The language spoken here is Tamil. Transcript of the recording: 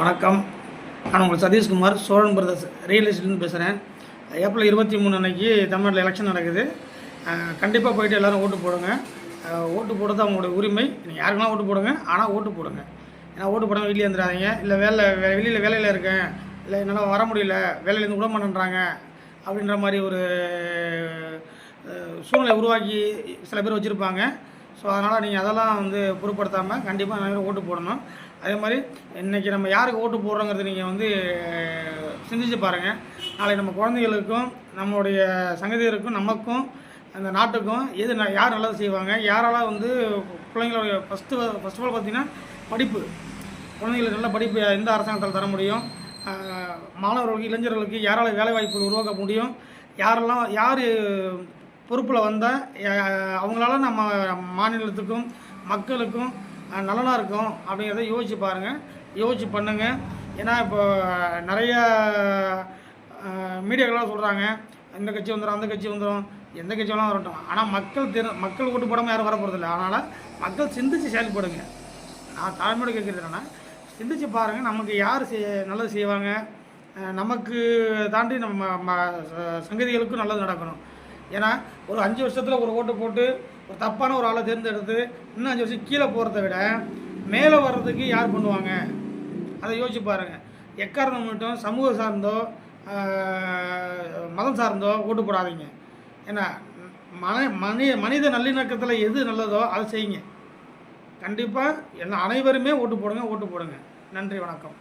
வணக்கம். நான் உங்கள் சதீஷ்குமார் சோழன் பிரதர்ஸ் ரியல் எஸ்டேட்லேருந்து பேசுகிறேன். ஏப்ரல் 23 அன்றைக்கி தமிழ்நாட்டில் எலெக்ஷன் நடக்குது. கண்டிப்பாக போய்ட்டு எல்லோரும் ஓட்டு போடுங்க. ஓட்டு போடுறது அவங்களுடைய உரிமை. நீங்கள் யாருக்கெல்லாம் ஓட்டு போடுங்க, ஆனால் ஓட்டு போடுங்க. ஏன்னா ஓட்டு போடாமல் வீட்டிலே இருந்துடாதீங்க. இல்லை வெளியில் வேலையில் இருக்கேன், இல்லை என்னால் வர முடியல, வேலையிலேருந்து விட மாட்டேன்றாங்க அப்படின்ற மாதிரி ஒரு சூழ்நிலை உருவாக்கி சில பேர் வச்சுருப்பாங்க. ஸோ அதனால் நீங்கள் அதெல்லாம் பொருட்படுத்தாமல் கண்டிப்பாக நிறைய ஓட்டு போடணும். அதே மாதிரி இன்றைக்கி நம்ம யாருக்கு ஓட்டு போடுறோங்கிறது நீங்கள் சிந்திச்சு பாருங்கள். நாளைக்கு நம்ம குழந்தைகளுக்கும் நம்மளுடைய சங்கதியருக்கும் நமக்கும் அந்த நாட்டுக்கும் யார் நல்லது செய்வாங்க, யாரால் பிள்ளைங்களுடைய ஃபஸ்ட் ஆஃப் ஆல் பார்த்திங்கன்னா படிப்பு. குழந்தைங்களுக்கு நல்ல படிப்பு எந்த அரசாங்கத்தால் தர முடியும், மாணவர்களுக்கு இளைஞர்களுக்கு யாரால் வேலைவாய்ப்புகள் உருவாக்க முடியும், யார் பொறுப்பில் வந்தால் அவங்களால நம்ம மாநிலத்துக்கும் மக்களுக்கும் நலனாக இருக்கும் அப்படிங்கிறத யோசிச்சு பாருங்கள், யோசிச்சு பண்ணுங்கள். ஏன்னா இப்போ நிறைய மீடியாக்கெல்லாம் சொல்கிறாங்க இந்த கட்சி வந்துடும் அந்த கட்சி வந்துடும், எந்த கட்சி வேணாலும் வரட்டும், ஆனால் மக்கள் ஓட்டு போடாமல் யாரும் வர போகிறதில்ல. அதனால் மக்கள் சிந்திச்சு செயல்படுங்க. நான் தாழ்மையோடு கேட்குறது என்னென்னா, சிந்திச்சு பாருங்கள் நமக்கு யார் நல்லது செய்வாங்க, நமக்கு தாண்டி நம்ம சங்கதிகளுக்கும் நல்லது நடக்கணும். ஏன்னா ஒரு 5 வருஷத்தில் ஒரு ஓட்டு போட்டு ஒரு தப்பான ஒரு ஆளை தேர்ந்தெடுத்து இன்னும் 5 வருஷம் கீழே போகிறத விட மேலே வர்றதுக்கு யார் பண்ணுவாங்க, அதை யோசிச்சு பாருங்கள். எக்காரணம் மட்டும் சமூக சார்ந்தோ மதம் சார்ந்தோ ஓட்டு போடாதீங்க. ஏன்னா மனித நல்லிணக்கத்தில் எது நல்லதோ அதை செய்யுங்க. கண்டிப்பாக அனைவருமே ஓட்டு போடுங்க. நன்றி, வணக்கம்.